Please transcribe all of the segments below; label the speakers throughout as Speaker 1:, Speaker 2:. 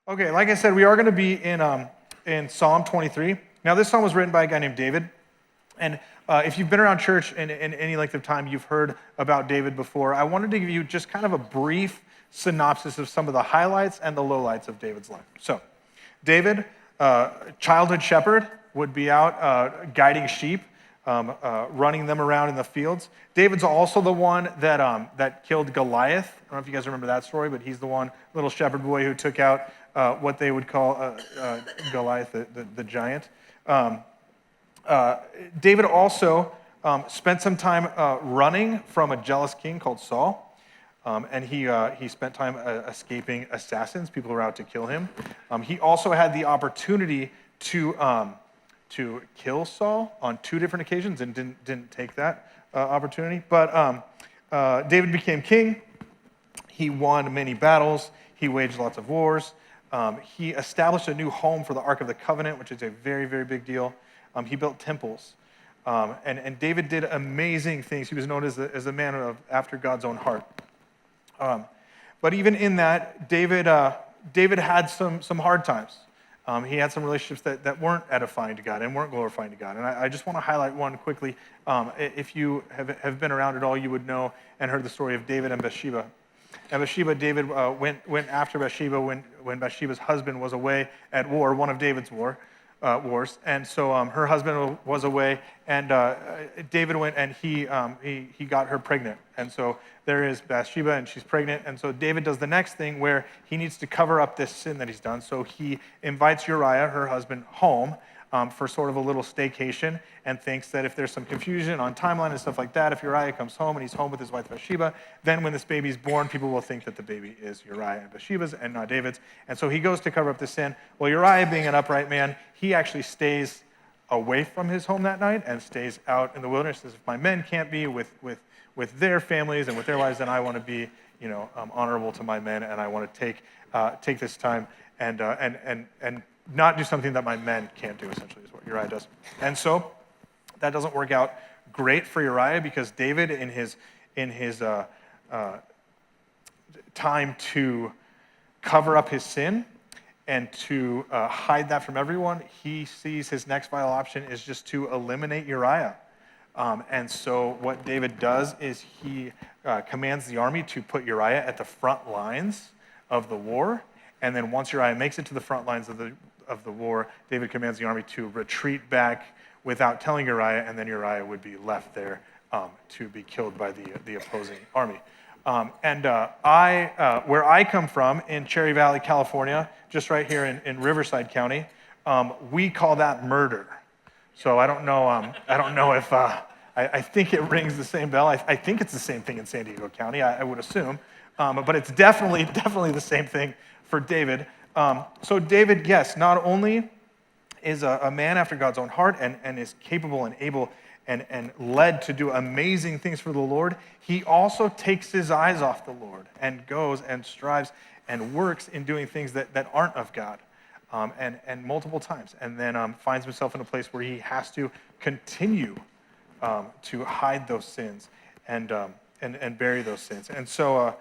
Speaker 1: Okay, like I said, we are going to be in Psalm 23. Now, this psalm was written by a guy named David. And if you've been around church in any length of time, you've heard about David before. I wanted to give you just kind of a brief synopsis of some of the highlights and the lowlights of David's life. So, David, childhood shepherd, would be out guiding sheep, running them around in the fields. David's also the one that killed Goliath. I don't know if you guys remember that story, but he's the one, little shepherd boy who took out what they would call Goliath, the giant. David also spent some time running from a jealous king called Saul. And he spent time escaping assassins, people who were out to kill him. He also had the opportunity to kill Saul on 2 different occasions and didn't take that opportunity. But David became king. He won many battles. He waged lots of wars. He established a new home for the Ark of the Covenant, which is a very, very big deal. He built temples. And David did amazing things. He was known as a man after God's own heart. But even in that, David had some hard times. He had some relationships that weren't edifying to God and weren't glorifying to God. And I just want to highlight one quickly. If you have been around at all, you would know and heard the story of David and Bathsheba. And Bathsheba, David went after Bathsheba when Bathsheba's husband was away at war, one of David's wars. And so her husband was away, and David went and he got her pregnant. And so there is Bathsheba, and she's pregnant. And so David does the next thing where he needs to cover up this sin that he's done. So he invites Uriah, her husband, home for sort of a little staycation, and thinks that if there's some confusion on timeline and stuff like that, if Uriah comes home and he's home with his wife Bathsheba, then when this baby's born, people will think that the baby is Uriah and Bathsheba's and not David's. And so he goes to cover up the sin. Well, Uriah, being an upright man, he actually stays away from his home that night and stays out in the wilderness. Says, if my men can't be with their families and with their wives, then I want to be, honorable to my men, and I want to take this time and not do something that my men can't do, essentially, is what Uriah does. And so that doesn't work out great for Uriah, because David, in his time to cover up his sin and to hide that from everyone, he sees his next vital option is just to eliminate Uriah. And so what David does is he commands the army to put Uriah at the front lines of the war. And then once Uriah makes it to the front lines of the war, David commands the army to retreat back without telling Uriah, and then Uriah would be left there to be killed by the opposing army. Where I come from, in Cherry Valley, California, just right here in Riverside County, we call that murder. So I don't know if I think it rings the same bell. I think it's the same thing in San Diego County, I would assume, but it's definitely the same thing for David. So David, yes, not only is a man after God's own heart and is capable and able and led to do amazing things for the Lord, he also takes his eyes off the Lord and goes and strives and works in doing things that aren't of God, and multiple times, and then finds himself in a place where he has to continue to hide those sins and bury those sins. And so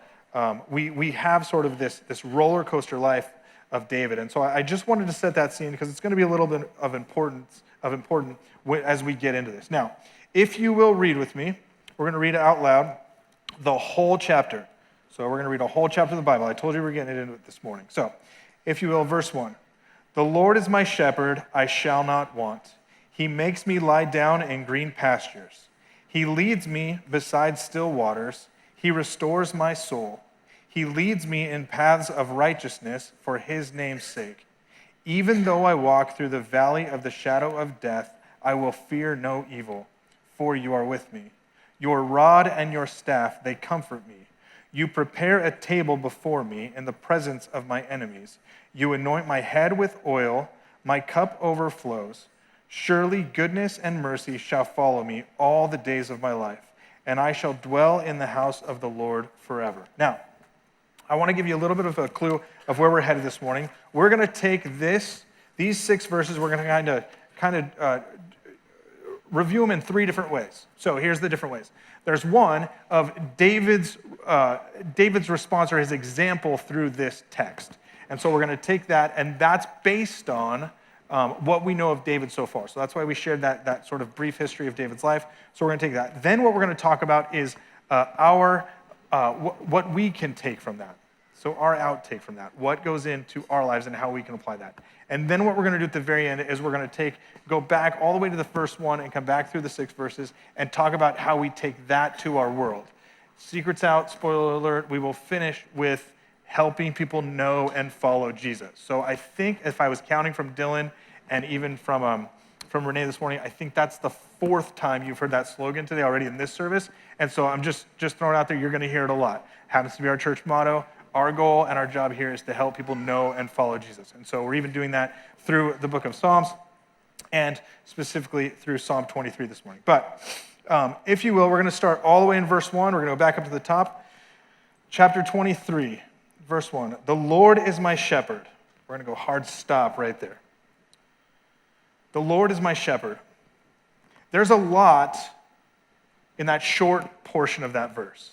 Speaker 1: we have sort of this roller coaster life of David. And so I just wanted to set that scene because it's going to be a little bit of important as we get into this. Now, if you will read with me, we're going to read out loud the whole chapter. So we're going to read a whole chapter of the Bible. I told you we were getting into it this morning. So, if you will, verse 1. The Lord is my shepherd, I shall not want. He makes me lie down in green pastures. He leads me beside still waters. He restores my soul. He leads me in paths of righteousness for his name's sake. Even though I walk through the valley of the shadow of death, I will fear no evil, for you are with me. Your rod and your staff, they comfort me. You prepare a table before me in the presence of my enemies. You anoint my head with oil, my cup overflows. Surely goodness and mercy shall follow me all the days of my life, and I shall dwell in the house of the Lord forever. Now, I want to give you a little bit of a clue of where we're headed this morning. We're going to take these 6 verses, we're going to kind of review them in 3 different ways. So here's the different ways. There's one of David's response or his example through this text. And so we're going to take that, and that's based on what we know of David so far. So that's why we shared that sort of brief history of David's life. So we're going to take that. Then what we're going to talk about is what we can take from that. So our outtake from that, what goes into our lives and how we can apply that. And then what we're going to do at the very end is we're going to go back all the way to the first one and come back through the 6 verses and talk about how we take that to our world. Secrets out, spoiler alert, we will finish with helping people know and follow Jesus. So I think if I was counting from Dylan and even from Renee this morning, I think that's the 4th time you've heard that slogan today already in this service. And so I'm just throwing it out there, you're going to hear it a lot. Happens to be our church motto. Our goal and our job here is to help people know and follow Jesus. And so we're even doing that through the book of Psalms and specifically through Psalm 23 this morning. But if you will, we're going to start all the way in verse 1. We're going to go back up to the top. Chapter 23, verse 1. The Lord is my shepherd. We're going to go hard stop right there. The Lord is my shepherd. There's a lot in that short portion of that verse.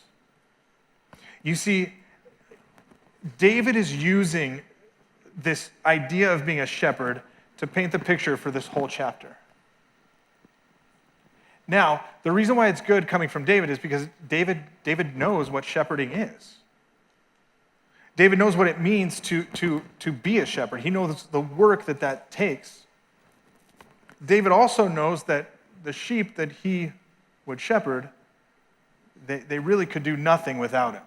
Speaker 1: You see, David is using this idea of being a shepherd to paint the picture for this whole chapter. Now, the reason why it's good coming from David is because David knows what shepherding is. David knows what it means to be a shepherd. He knows the work that takes. David also knows that the sheep that he would shepherd, they really could do nothing without him.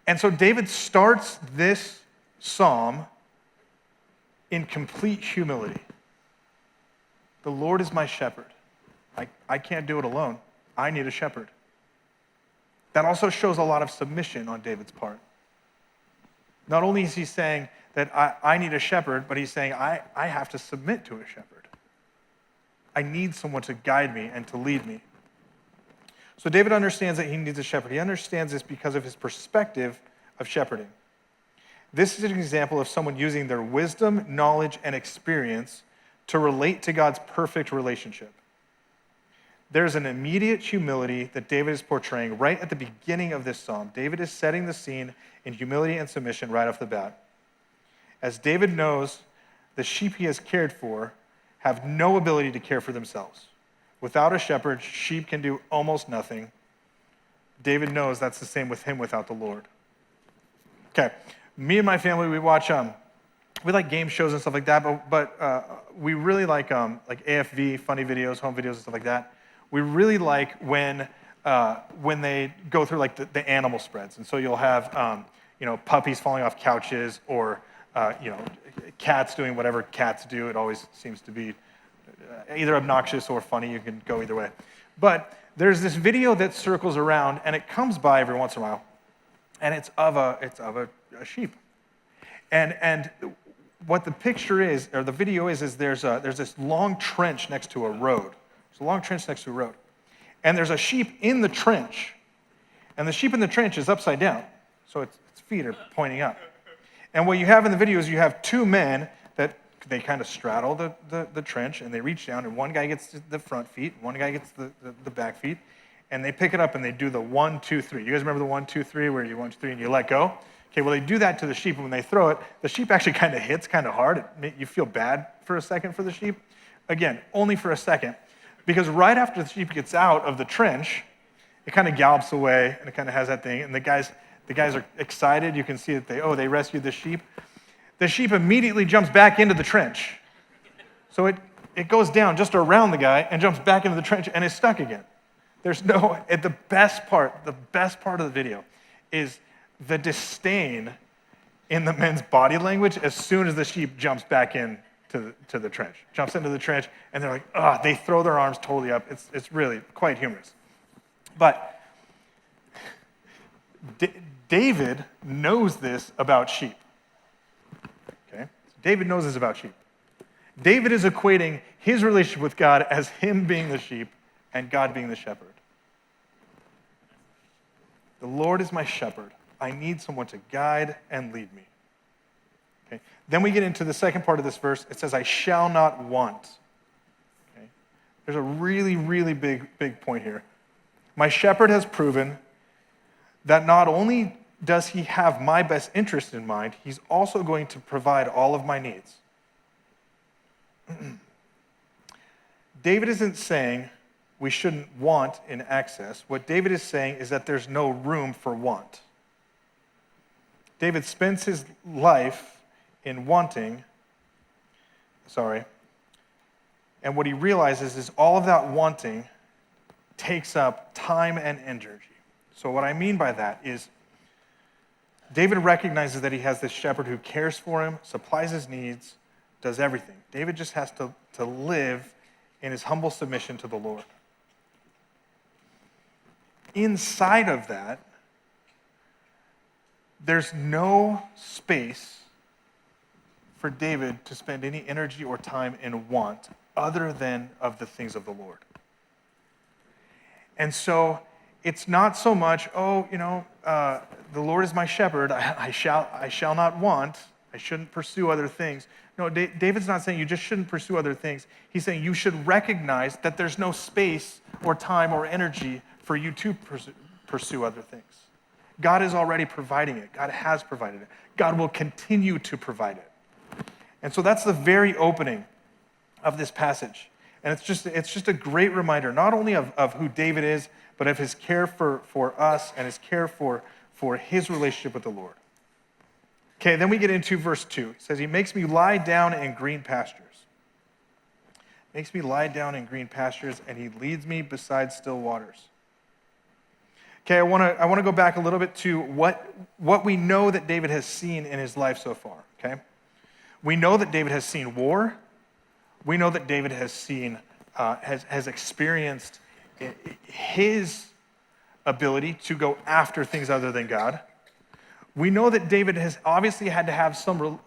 Speaker 1: And so David starts this psalm in complete humility. The Lord is my shepherd. I can't do it alone. I need a shepherd. That also shows a lot of submission on David's part. Not only is he saying that I need a shepherd, but he's saying I have to submit to a shepherd. I need someone to guide me and to lead me. So David understands that he needs a shepherd. He understands this because of his perspective of shepherding. This is an example of someone using their wisdom, knowledge, and experience to relate to God's perfect relationship. There's an immediate humility that David is portraying right at the beginning of this psalm. David is setting the scene in humility and submission right off the bat. As David knows, the sheep he has cared for have no ability to care for themselves. Without a shepherd, sheep can do almost nothing. David knows that's the same with him without the Lord. Okay, me and my family, we watch, we like game shows and stuff like that, but we really like AFV, funny videos, home videos and stuff like that. We really like when they go through like the animal spreads. And so you'll have, puppies falling off couches or, cats doing whatever cats do. It always seems to be either obnoxious or funny. You can go either way. But there's this video that circles around, and it comes by every once in a while, and it's of a sheep. And what the picture is, or the video is there's this long trench next to a road. There's a long trench next to a road. And there's a sheep in the trench, and the sheep in the trench is upside down, so its feet are pointing up. And what you have in the video is you have 2 men that they kind of straddle the trench, and they reach down, and one guy gets the front feet, one guy gets the back feet, and they pick it up and they do the 1, 2, 3. You guys remember the 1, 2, 3 where you 1, 2, 3 and you let go? Okay, well, they do that to the sheep, and when they throw it, the sheep actually kind of hits kind of hard. You feel bad for a second for the sheep. Again, only for a second, because right after the sheep gets out of the trench, it kind of gallops away, and it kind of has that thing, and the guys are excited. You can see that they rescued the sheep. The sheep immediately jumps back into the trench. So it goes down just around the guy and jumps back into the trench and is stuck again. The best part of the video is the disdain in the men's body language as soon as the sheep jumps back in to the trench. Jumps into the trench, and they're like, they throw their arms totally up. It's really quite humorous. But David knows this about sheep. Okay? David knows this about sheep. David is equating his relationship with God as him being the sheep and God being the shepherd. The Lord is my shepherd. I need someone to guide and lead me. Okay? Then we get into the second part of this verse. It says, I shall not want. Okay? There's a really, really big point here. My shepherd has proven that not only does he have my best interest in mind, he's also going to provide all of my needs. David isn't saying we shouldn't want in excess. What David is saying is that there's no room for want. David spends his life in wanting, and what he realizes is all of that wanting takes up time and energy. So what I mean by that is David recognizes that he has this shepherd who cares for him, supplies his needs, does everything. David just has to live in his humble submission to the Lord. Inside of that, there's no space for David to spend any energy or time in want other than of the things of the Lord. And so it's not so much, the Lord is my shepherd, I shall not want, I shouldn't pursue other things. No, David's not saying you just shouldn't pursue other things. He's saying you should recognize that there's no space or time or energy for you to pursue other things. God is already providing it. God has provided it. God will continue to provide it. And so that's the very opening of this passage. And it's just a great reminder, not only of who David is, but of his care for us and his care for his relationship with the Lord. Okay, then we get into verse 2. It says, he makes me lie down in green pastures. Makes me lie down in green pastures, and he leads me beside still waters. Okay, I want to go back a little bit to what we know that David has seen in his life so far, okay? We know that David has seen war. We know that David has seen, has experienced his ability to go after things other than God. We know that David has obviously had to have some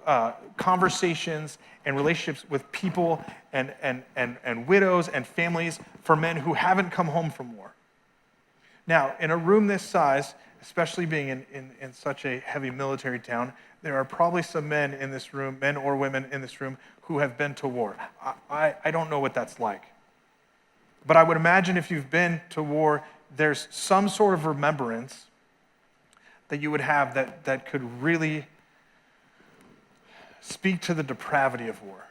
Speaker 1: conversations and relationships with people and widows and families for men who haven't come home from war. Now, in a room this size, especially being in such a heavy military town, there are probably some men in this room, men or women in this room, who have been to war. I don't know what that's like. But I would imagine if you've been to war, there's some sort of remembrance that you would have that could really speak to the depravity of war.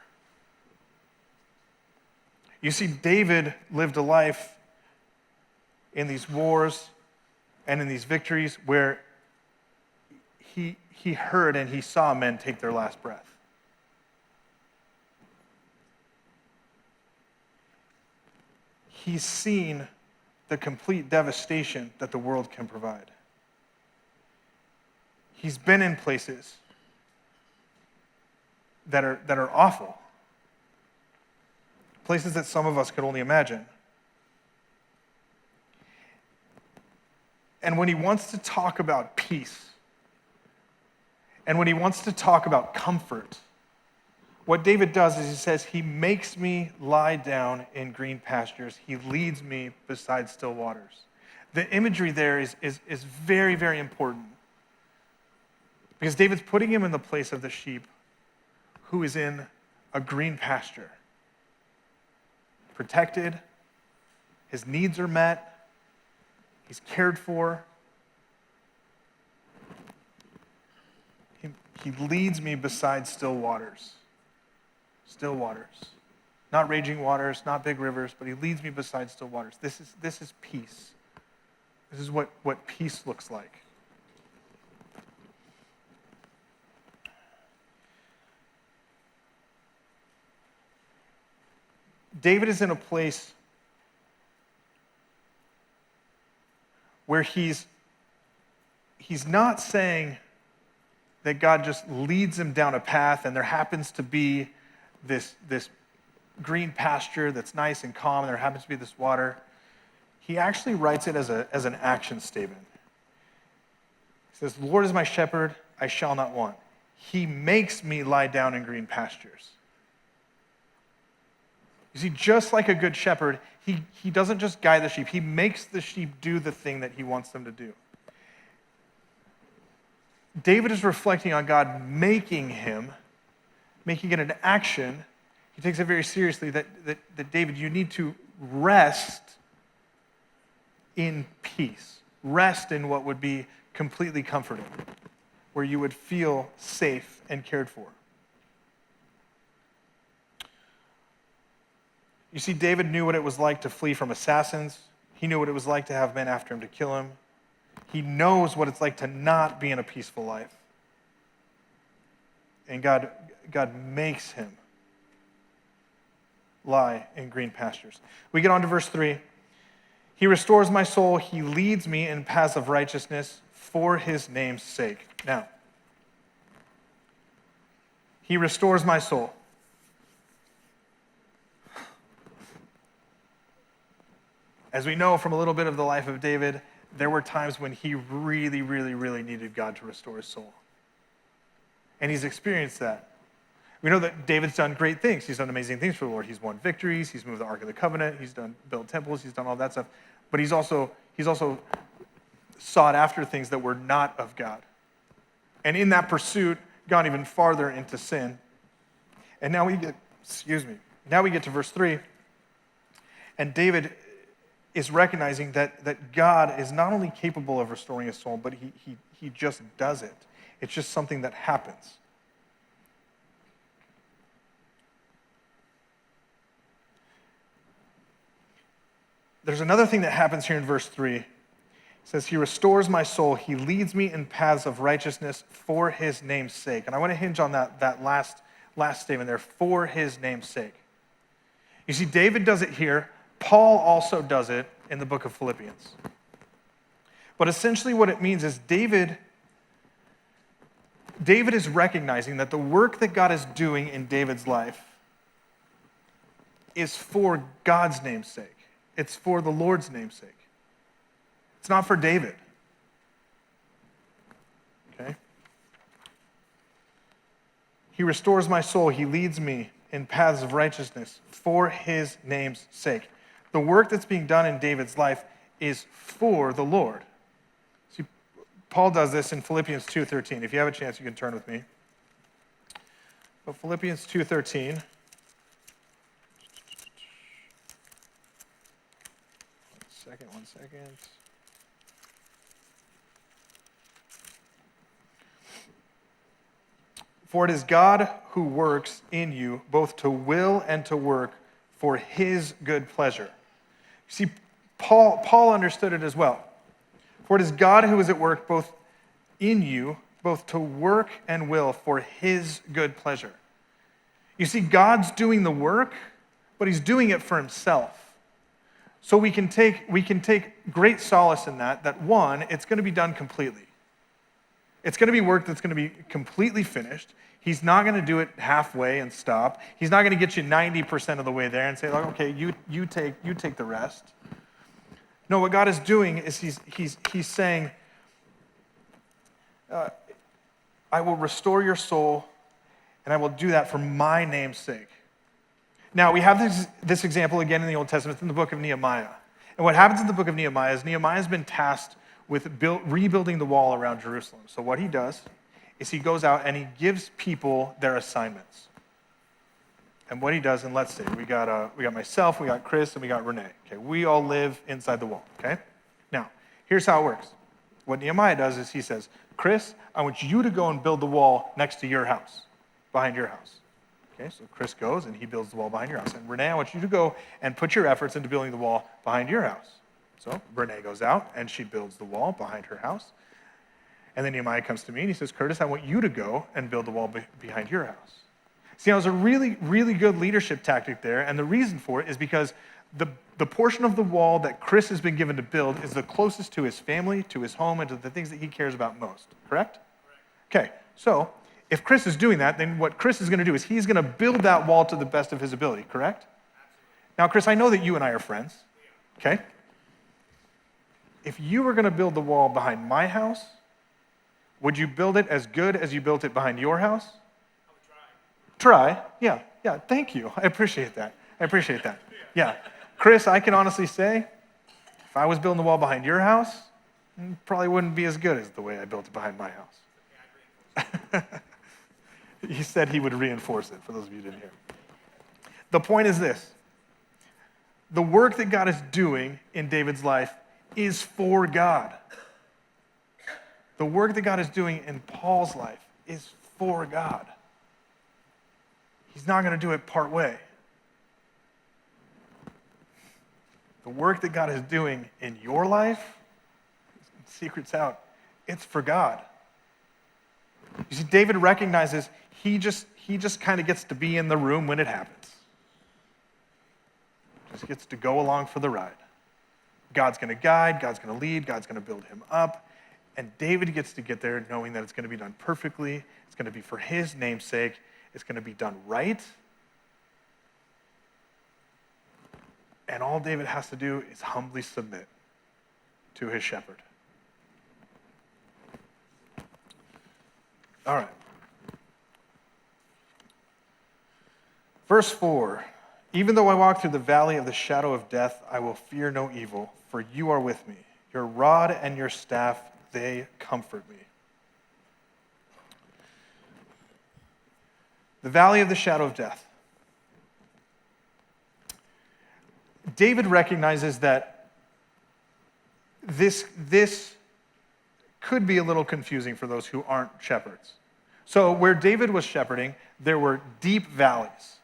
Speaker 1: You see, David lived a life in these wars and in these victories where he heard and he saw men take their last breath. He's seen the complete devastation that the world can provide. He's been in places that are awful. Places that some of us could only imagine. And when he wants to talk about peace, and when he wants to talk about comfort, what David does is he says, he makes me lie down in green pastures. He leads me beside still waters. The imagery there is very, very important. Because David's putting him in the place of the sheep who is in a green pasture. Protected, his needs are met, he's cared for. He leads me beside still waters. Still waters. Not raging waters, not big rivers, but he leads me beside still waters. This is peace. This is what peace looks like. David is in a place where he's not saying that God just leads him down a path and there happens to be this green pasture that's nice and calm, and there happens to be this water. He actually writes it as an action statement. He says, "The Lord is my shepherd, I shall not want. He makes me lie down in green pastures." You see, just like a good shepherd, he doesn't just guide the sheep. He makes the sheep do the thing that he wants them to do. David is reflecting on God making it an action. He takes it very seriously that David, you need to rest in peace. Rest in what would be completely comforted, where you would feel safe and cared for. You see, David knew what it was like to flee from assassins. He knew what it was like to have men after him to kill him. He knows what it's like to not be in a peaceful life. And God makes him lie in green pastures. We get on to verse 3. He restores my soul. He leads me in paths of righteousness for his name's sake. Now, he restores my soul. As we know from a little bit of the life of David, there were times when he really, really, really needed God to restore his soul. And he's experienced that. We know that David's done great things. He's done amazing things for the Lord. He's won victories. He's moved the Ark of the Covenant. He's built temples. He's done all that stuff. But he's also sought after things that were not of God. And in that pursuit, gone even farther into sin. And now we get to verse 3. And David is recognizing that God is not only capable of restoring his soul, but he just does it. It's just something that happens. There's another thing that happens here in verse 3. It says, he restores my soul. He leads me in paths of righteousness for his name's sake. And I want to hinge on that last statement there, for his name's sake. You see, David does it here. Paul also does it in the book of Philippians. But essentially what it means is David is recognizing that the work that God is doing in David's life is for God's name's sake. It's for the Lord's name's sake. It's not for David. Okay? He restores my soul. He leads me in paths of righteousness for his name's sake. The work that's being done in David's life is for the Lord. See, Paul does this in Philippians 2:13. If you have a chance, you can turn with me. But Philippians 2:13. One second. For it is God who works in you both to will and to work for his good pleasure. See, Paul understood it as well. For it is God who is at work both in you, both to work and will for his good pleasure. You see, God's doing the work, but he's doing it for himself. So we can take great solace in that one, it's going to be done completely. It's going to be work that's going to be completely finished. He's not going to do it halfway and stop. He's not going to get you 90% of the way there and say, like, okay, you take the rest. No, what God is doing is he's saying, I will restore your soul, and I will do that for my name's sake. Now, we have this example again in the Old Testament in the book of Nehemiah. And what happens in the book of Nehemiah is Nehemiah's been tasked with rebuilding the wall around Jerusalem. So what he does is he goes out and he gives people their assignments. And what he does, and let's see, we got myself, we got Chris, and we got Renee. Okay, we all live inside the wall, okay? Now, here's how it works. What Nehemiah does is he says, Chris, I want you to go and build the wall next to your house, behind your house. Okay, so Chris goes and he builds the wall behind your house. And Renee, I want you to go and put your efforts into building the wall behind your house. So Renee goes out and she builds the wall behind her house. And then Nehemiah comes to me and he says, Curtis, I want you to go and build the wall behind your house. See, that was a really, really good leadership tactic there. And the reason for it is because the portion of the wall that Chris has been given to build is the closest to his family, to his home, and to the things that he cares about most. Correct? Okay, so if Chris is doing that, then what Chris is going to do is he's going to build that wall to the best of his ability, correct? Now, Chris, I know that you and I are friends, okay? If you were going to build the wall behind my house, would you build it as good as you built it behind your house? I would try. Yeah, thank you. I appreciate that. Yeah. Chris, I can honestly say, if I was building the wall behind your house, it probably wouldn't be as good as the way I built it behind my house. He said he would reinforce it, for those of you who didn't hear. The point is this. The work that God is doing in David's life is for God. The work that God is doing in Paul's life is for God. He's not going to do it part way. The work that God is doing in your life, secret's out, it's for God. You see, David recognizes he just kind of gets to be in the room when it happens. Just gets to go along for the ride. God's going to guide, God's going to lead, God's going to build him up. And David gets to get there knowing that it's going to be done perfectly. It's going to be for his name's sake. It's going to be done right. And all David has to do is humbly submit to his shepherd. All right. Verse 4, even though I walk through the valley of the shadow of death, I will fear no evil, for you are with me. Your rod and your staff, they comfort me. The valley of the shadow of death. David recognizes that this could be a little confusing for those who aren't shepherds. So where David was shepherding, there were deep valleys.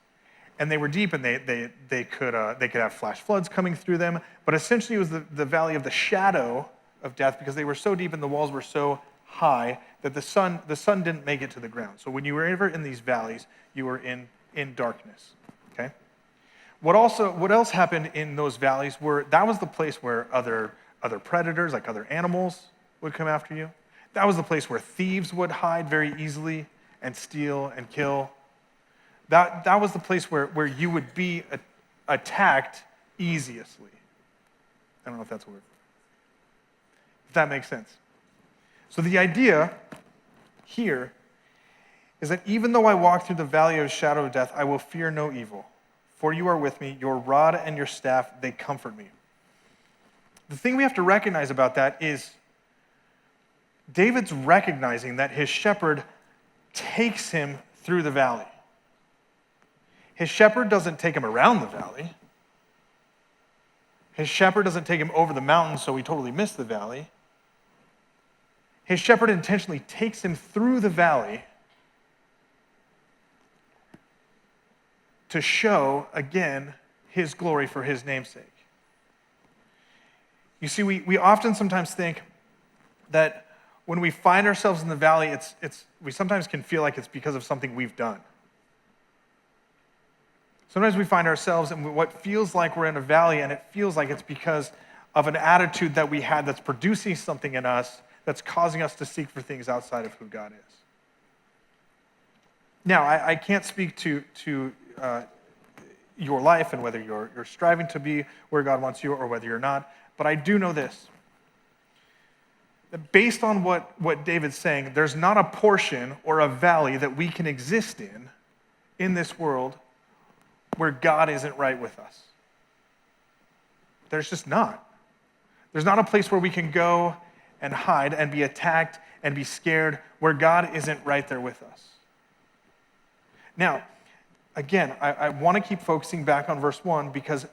Speaker 1: And they were deep, and they could have flash floods coming through them. But essentially, it was the valley of the shadow of death because they were so deep and the walls were so high that the sun didn't make it to the ground. So when you were ever in these valleys, you were in darkness. Okay. What else happened in those valleys that was the place where other predators, like other animals, would come after you. That was the place where thieves would hide very easily and steal and kill. That was the place where you would be attacked easiestly. I don't know if that's a word. If that makes sense. So the idea here is that even though I walk through the valley of the shadow of death, I will fear no evil. For you are with me, your rod and your staff, they comfort me. The thing we have to recognize about that is David's recognizing that his shepherd takes him through the valley. His shepherd doesn't take him around the valley. His shepherd doesn't take him over the mountain so he totally missed the valley. His shepherd intentionally takes him through the valley to show, again, his glory for his namesake. You see, we often sometimes think that when we find ourselves in the valley, we sometimes can feel like it's because of something we've done. Sometimes we find ourselves in what feels like we're in a valley, and it feels like it's because of an attitude that we had that's producing something in us that's causing us to seek for things outside of who God is. Now, I can't speak to your life and whether you're striving to be where God wants you or whether you're not, but I do know this. That based on what David's saying, there's not a portion or a valley that we can exist in this world where God isn't right with us. There's just not. There's not a place where we can go and hide and be attacked and be scared where God isn't right there with us. Now, again, I want to keep focusing back on verse 1 because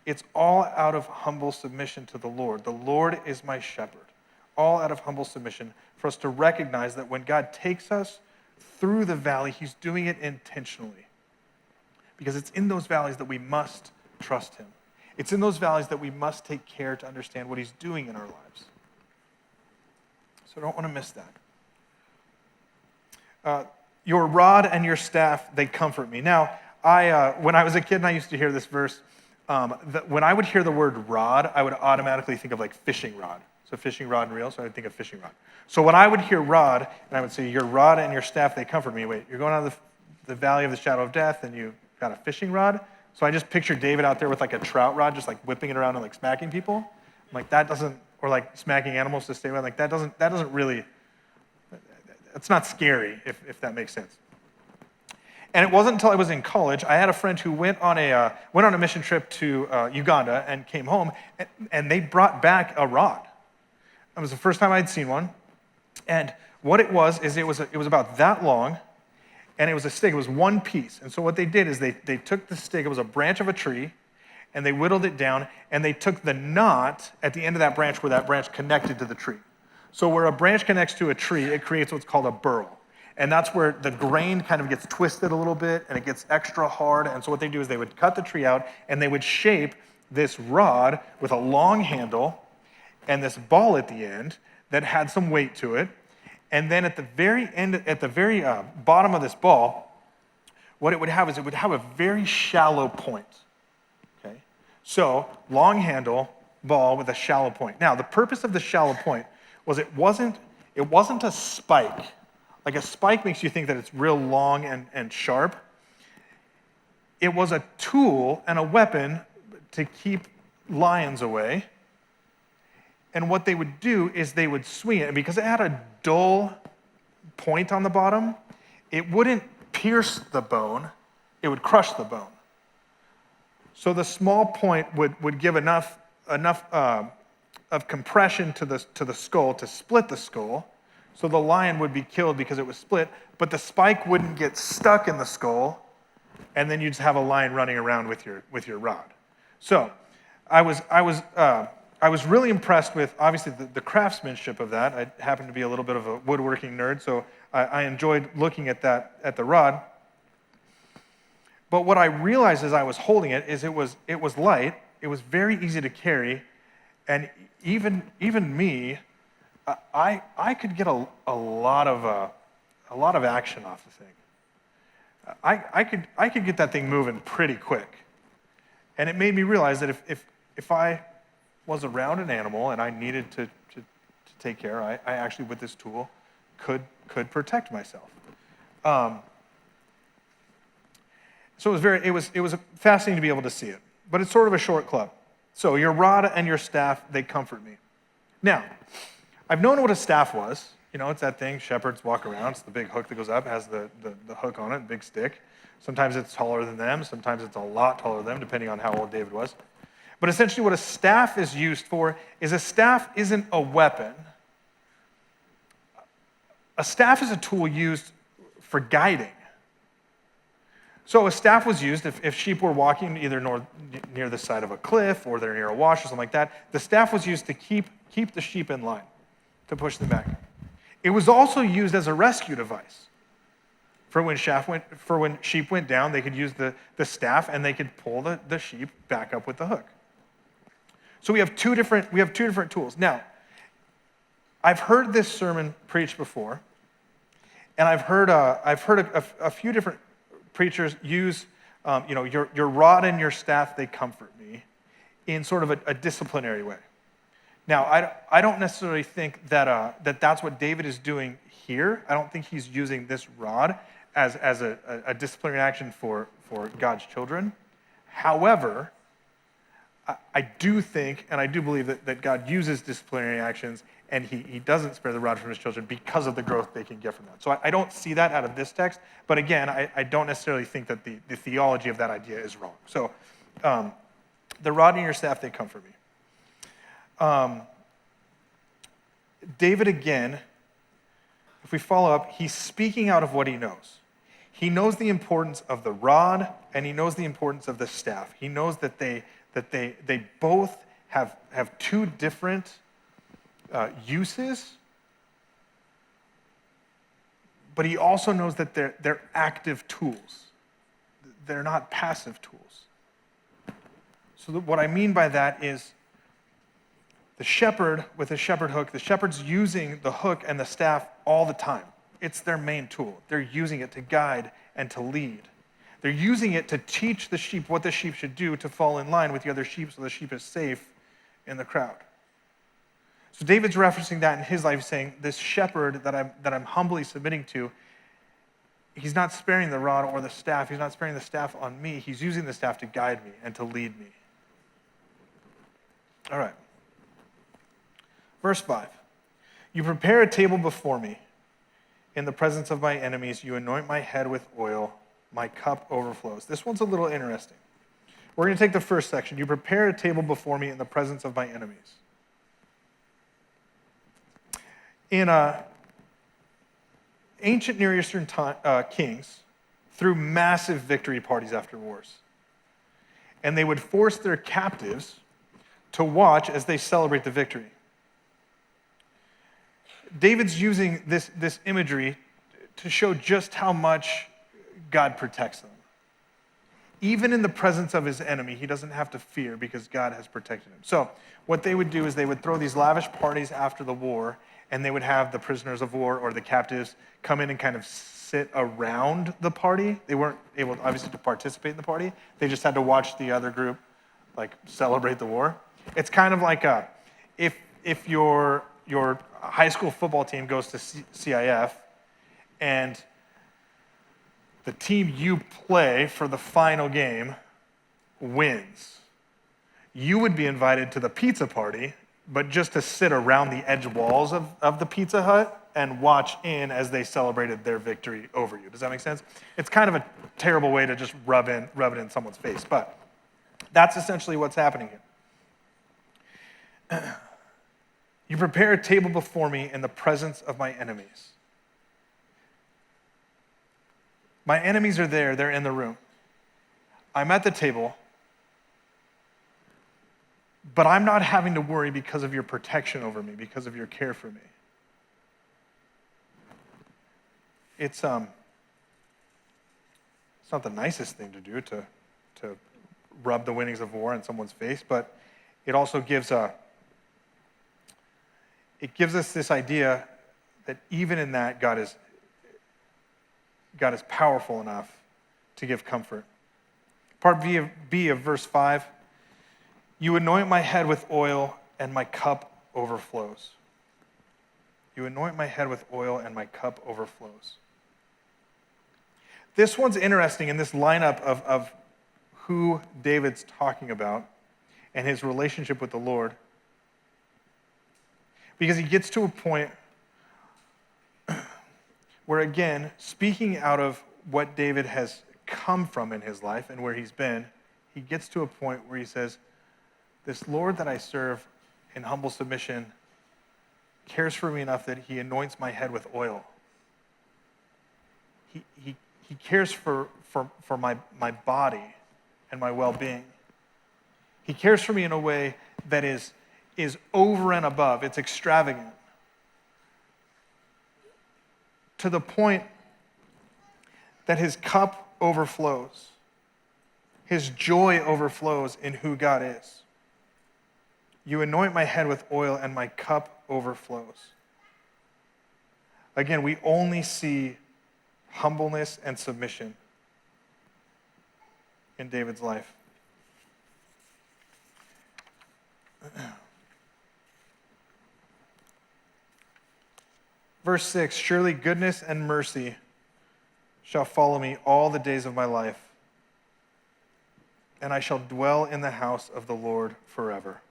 Speaker 1: it's all out of humble submission to the Lord. The Lord is my shepherd. All out of humble submission for us to recognize that when God takes us through the valley, he's doing it intentionally. Because it's in those valleys that we must trust him. It's in those valleys that we must take care to understand what he's doing in our lives. So I don't want to miss that. Your rod and your staff, they comfort me. Now, when I was a kid and I used to hear this verse, when I would hear the word rod, I would automatically think of like fishing rod. So fishing rod and reel, so I would think of fishing rod. So when I would hear rod, and I would say, your rod and your staff, they comfort me. Wait, you're going out of the valley of the shadow of death and you got a fishing rod? So I just pictured David out there with like a trout rod, just like whipping it around and like smacking people. I'm like, that doesn't, or like smacking animals to stay away. Like that doesn't really, it's not scary, if that makes sense. And it wasn't until I was in college, I had a friend who went on a mission trip to Uganda and came home, and they brought back a rod. That was the first time I'd seen one. And what it was is it was about that long, and it was a stick. It was one piece. And so what they did is they took the stick. It was a branch of a tree, and they whittled it down, and they took the knot at the end of that branch where that branch connected to the tree. So where a branch connects to a tree, it creates what's called a burl. And that's where the grain kind of gets twisted a little bit and it gets extra hard. And so what they do is they would cut the tree out and they would shape this rod with a long handle and this ball at the end that had some weight to it. And then at the very end, at the very bottom of this ball, what it would have is it would have a very shallow point. Okay? So long handle, ball with a shallow point. Now, the purpose of the shallow point was it wasn't a spike. Like a spike makes you think that it's real long and sharp. It was a tool and a weapon to keep lions away. And what they would do is they would swing it. And because it had a dull point on the bottom, it wouldn't pierce the bone, it would crush the bone. So the small point would give enough of compression to the skull to split the skull. So the lion would be killed because it was split, but the spike wouldn't get stuck in the skull, and then you'd just have a lion running around with your rod. So I was really impressed with, obviously, the craftsmanship of that. I happen to be a little bit of a woodworking nerd, so I enjoyed looking at the rod. But what I realized as I was holding it is it was light, it was very easy to carry, and even me, I could get a lot of action off the thing. I could get that thing moving pretty quick, and it made me realize that if I was around an animal and I needed to take care, I actually with this tool could protect myself. So it was fascinating to be able to see it, but it's sort of a short club. So your rod and your staff, they comfort me. Now, I've known what a staff was. You know, it's that thing shepherds walk around. It's the big hook that goes up, has the hook on it, big stick. Sometimes it's taller than them. Sometimes it's a lot taller than them, depending on how old David was. But essentially what a staff is used for is a staff isn't a weapon. A staff is a tool used for guiding. So a staff was used if sheep were walking either near the side of a cliff or they're near a wash or something like that. The staff was used to keep the sheep in line, to push them back. It was also used as a rescue device. For when sheep went down, they could use the staff and they could pull the sheep back up with the hook. So we have two different tools. Now, I've heard this sermon preached before, and I've heard a few different preachers use, your rod and your staff, they comfort me, in sort of a disciplinary way. Now, I don't necessarily think that that's what David is doing here. I don't think he's using this rod as a disciplinary action for God's children. However, I do think, and I do believe that God uses disciplinary actions, and he doesn't spare the rod from his children because of the growth they can get from that. So I don't see that out of this text, but again, I don't necessarily think that the theology of that idea is wrong. So the rod and your staff, they comfort me. David, again, if we follow up, he's speaking out of what he knows. He knows the importance of the rod, and he knows the importance of the staff. He knows that they both have two different uses, but he also knows that they're active tools. They're not passive tools. So what I mean by that is the shepherd with a shepherd hook, the shepherd's using the hook and the staff all the time. It's their main tool. They're using it to guide and to lead. They're using it to teach the sheep what the sheep should do to fall in line with the other sheep so the sheep is safe in the crowd. So David's referencing that in his life, saying, this shepherd that I'm humbly submitting to, he's not sparing the rod or the staff. He's not sparing the staff on me. He's using the staff to guide me and to lead me. All right. Verse 5. You prepare a table before me. In the presence of my enemies, you anoint my head with oil. My cup overflows. This one's a little interesting. We're going to take the first section. You prepare a table before me in the presence of my enemies. In ancient Near Eastern kings threw massive victory parties after wars. And they would force their captives to watch as they celebrate the victory. David's using this imagery to show just how much God protects them. Even in the presence of his enemy, he doesn't have to fear because God has protected him. So what they would do is they would throw these lavish parties after the war, and they would have the prisoners of war or the captives come in and kind of sit around the party. They weren't able, obviously, to participate in the party. They just had to watch the other group celebrate the war. It's kind of like if your high school football team goes to CIF and the team you play for the final game wins, you would be invited to the pizza party, but just to sit around the edge walls of the Pizza Hut and watch in as they celebrated their victory over you. Does that make sense? It's kind of a terrible way to just rub it in someone's face, but that's essentially what's happening here. You prepare a table before me in the presence of my enemies. My enemies are there, they're in the room. I'm at the table, but I'm not having to worry because of your protection over me, because of your care for me. It's not the nicest thing to do to rub the winnings of war in someone's face, but it also gives us this idea that even in that, God is powerful enough to give comfort. Part B of verse 5, you anoint my head with oil and my cup overflows. You anoint my head with oil and my cup overflows. This one's interesting in this lineup of who David's talking about and his relationship with the Lord, because he gets to a point where, again, speaking out of what David has come from in his life and where he's been, he gets to a point where he says, this Lord that I serve in humble submission cares for me enough that he anoints my head with oil. He cares for my body and my well-being. He cares for me in a way that is over and above. It's extravagant. To the point that his cup overflows. His joy overflows in who God is. You anoint my head with oil and my cup overflows. Again, we only see humbleness and submission in David's life. Verse 6, surely goodness and mercy shall follow me all the days of my life, and I shall dwell in the house of the Lord forever.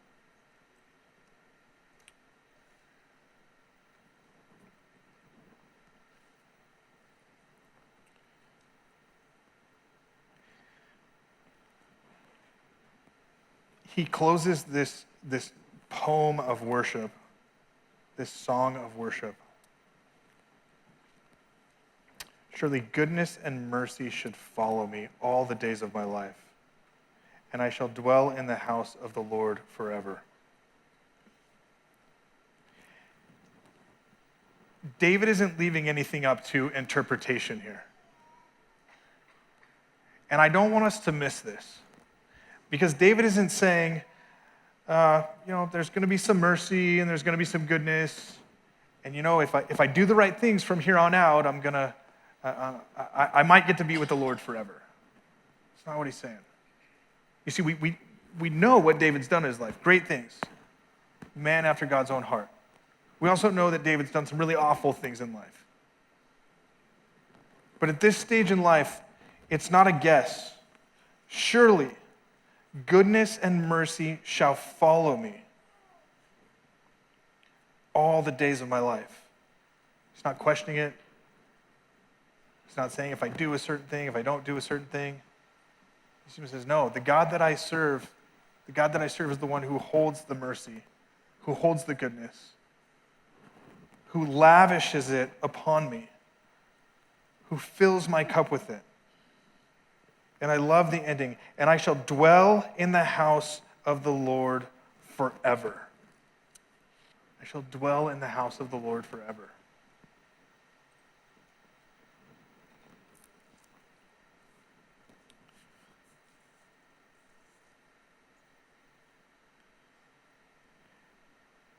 Speaker 1: He closes this poem of worship, this song of worship. Surely goodness and mercy should follow me all the days of my life, and I shall dwell in the house of the Lord forever. David isn't leaving anything up to interpretation here. And I don't want us to miss this, because David isn't saying, there's going to be some mercy and there's going to be some goodness, and if I do the right things from here on out, I might get to be with the Lord forever. That's not what he's saying. You see, we know what David's done in his life. Great things. Man after God's own heart. We also know that David's done some really awful things in life. But at this stage in life, it's not a guess. Surely, goodness and mercy shall follow me all the days of my life. He's not questioning it. He's not saying if I do a certain thing, if I don't do a certain thing. He simply says, no, the God that I serve is the one who holds the mercy, who holds the goodness, who lavishes it upon me, who fills my cup with it. And I love the ending. And I shall dwell in the house of the Lord forever. I I shall dwell in the house of the Lord forever.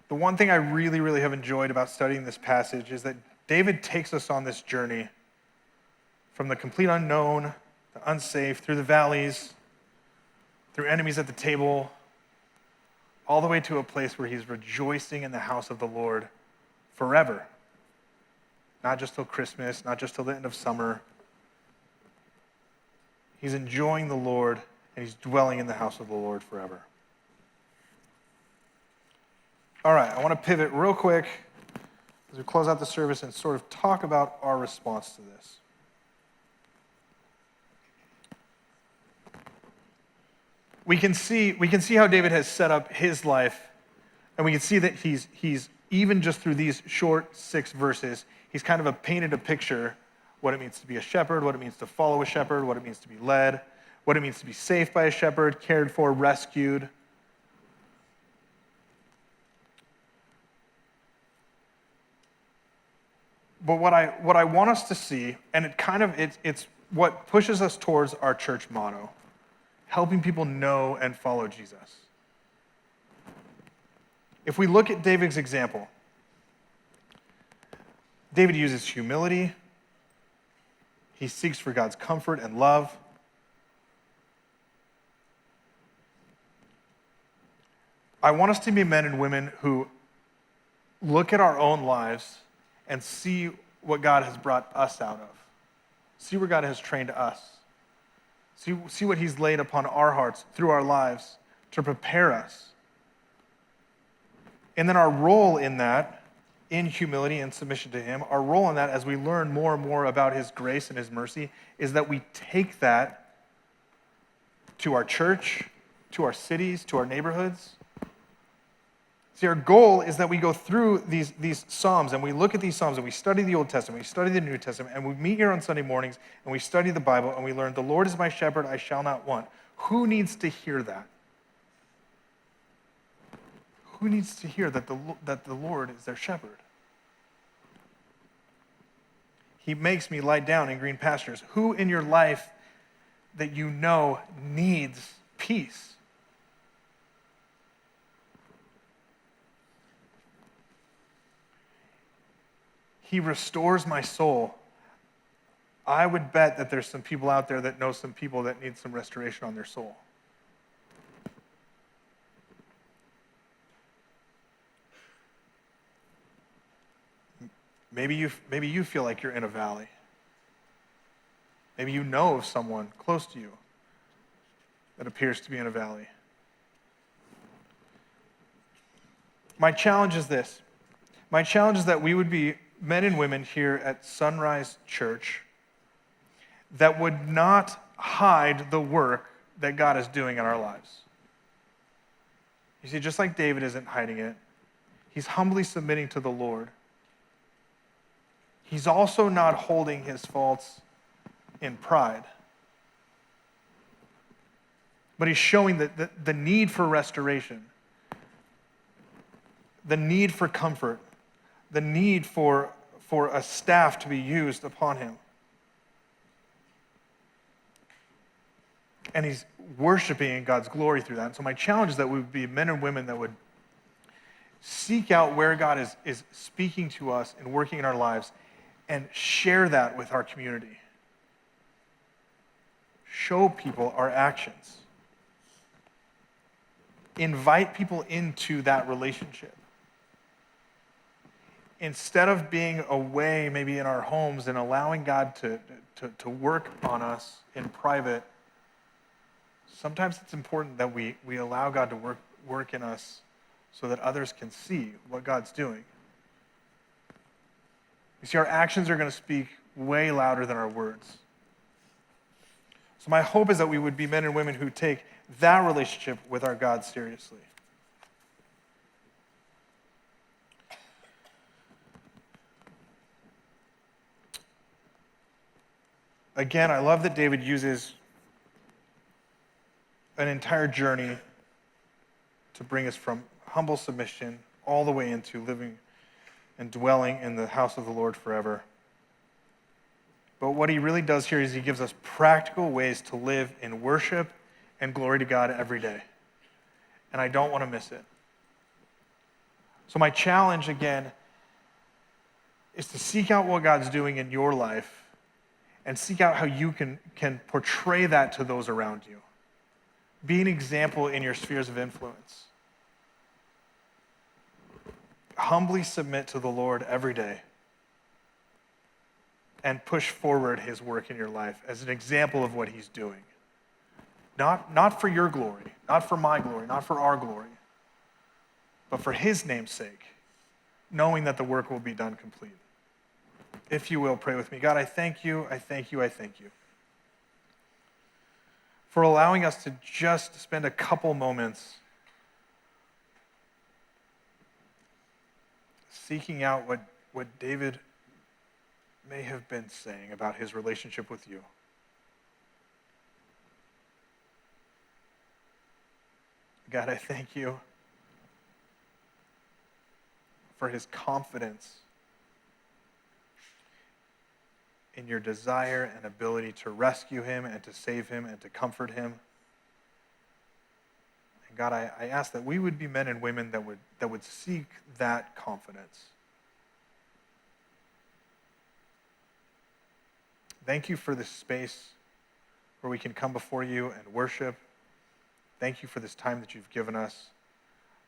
Speaker 1: The one thing I really, really have enjoyed about studying this passage is that David takes us on this journey from the complete unknown, the unsafe, through the valleys, through enemies at the table, all the way to a place where he's rejoicing in the house of the Lord forever. Not just till Christmas, not just till the end of summer. He's enjoying the Lord, and he's dwelling in the house of the Lord forever. All right, I want to pivot real quick as we close out the service and sort of talk about our response to this. We can see how David has set up his life, and we can see that he's even just through these short 6 verses, he's kind of painted a picture what it means to be a shepherd, what it means to follow a shepherd, what it means to be led, what it means to be safe by a shepherd, cared for, rescued. But what I want us to see, and it's what pushes us towards our church motto, helping people know and follow Jesus. If we look at David's example, David uses humility. He seeks for God's comfort and love. I want us to be men and women who look at our own lives and see what God has brought us out of. See where God has trained us. See what he's laid upon our hearts through our lives to prepare us. And then our role in that, in humility and submission to him, our role in that as we learn more and more about his grace and his mercy is that we take that to our church, to our cities, to our neighborhoods. See, our goal is that we go through these Psalms and we look at these Psalms and we study the Old Testament, we study the New Testament, and we meet here on Sunday mornings and we study the Bible and we learn, the Lord is my shepherd, I shall not want. Who needs to hear that? Who needs to hear that the Lord is their shepherd? He makes me lie down in green pastures. Who in your life that you know needs peace? He restores my soul. I would bet that there's some people out there that know some people that need some restoration on their soul. Maybe you feel like you're in a valley. Maybe you know of someone close to you that appears to be in a valley. My challenge is this. My challenge is that we would be men and women here at Sonrise Church that would not hide the work that God is doing in our lives. You see, just like David isn't hiding it, he's humbly submitting to the Lord. He's also not holding his faults in pride. But he's showing the need for restoration, the need for comfort, the need for a staff to be used upon him. And he's worshiping in God's glory through that. And so my challenge is that we would be men and women that would seek out where God is speaking to us and working in our lives and share that with our community. Show people our actions. Invite people into that relationship. Instead of being away maybe in our homes and allowing God to work on us in private, sometimes it's important that we allow God to work in us so that others can see what God's doing. You see, our actions are going to speak way louder than our words. So my hope is that we would be men and women who take that relationship with our God seriously. Again, I love that David uses an entire journey to bring us from humble submission all the way into living and dwelling in the house of the Lord forever. But what he really does here is he gives us practical ways to live in worship and glory to God every day. And I don't want to miss it. So my challenge, again, is to seek out what God's doing in your life and seek out how you can portray that to those around you. Be an example in your spheres of influence. Humbly submit to the Lord every day and push forward his work in your life as an example of what he's doing. Not for your glory, not for my glory, not for our glory, but for his name's sake, knowing that the work will be done complete. If you will, pray with me. God, I thank you, I thank you, I thank you for allowing us to just spend a couple moments seeking out what David may have been saying about his relationship with you. God, I thank you for his confidence in your desire and ability to rescue him and to save him and to comfort him. And God, I ask that we would be men and women that would seek that confidence. Thank you for this space where we can come before you and worship. Thank you for this time that you've given us.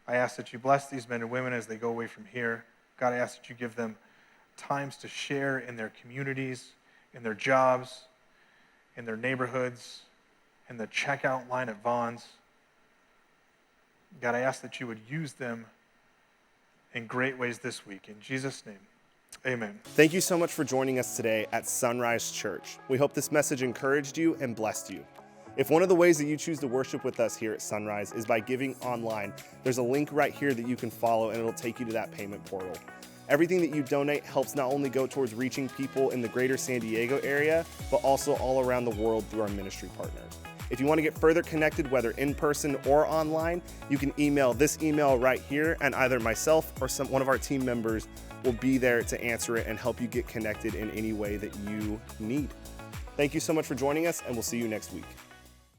Speaker 1: I ask that you bless these men and women as they go away from here. God, I ask that you give them times to share in their communities, in their jobs, in their neighborhoods, in the checkout line at Vaughn's. God, I ask that you would use them in great ways this week. In Jesus' name, amen.
Speaker 2: Thank you so much for joining us today at Sonrise Church. We hope this message encouraged you and blessed you. If one of the ways that you choose to worship with us here at Sonrise is by giving online, there's a link right here that you can follow and it'll take you to that payment portal. Everything that you donate helps not only go towards reaching people in the greater San Diego area, but also all around the world through our ministry partners. If you want to get further connected, whether in person or online, you can email this email right here, and either myself or one of our team members will be there to answer it and help you get connected in any way that you need. Thank you so much for joining us, and we'll see you next week.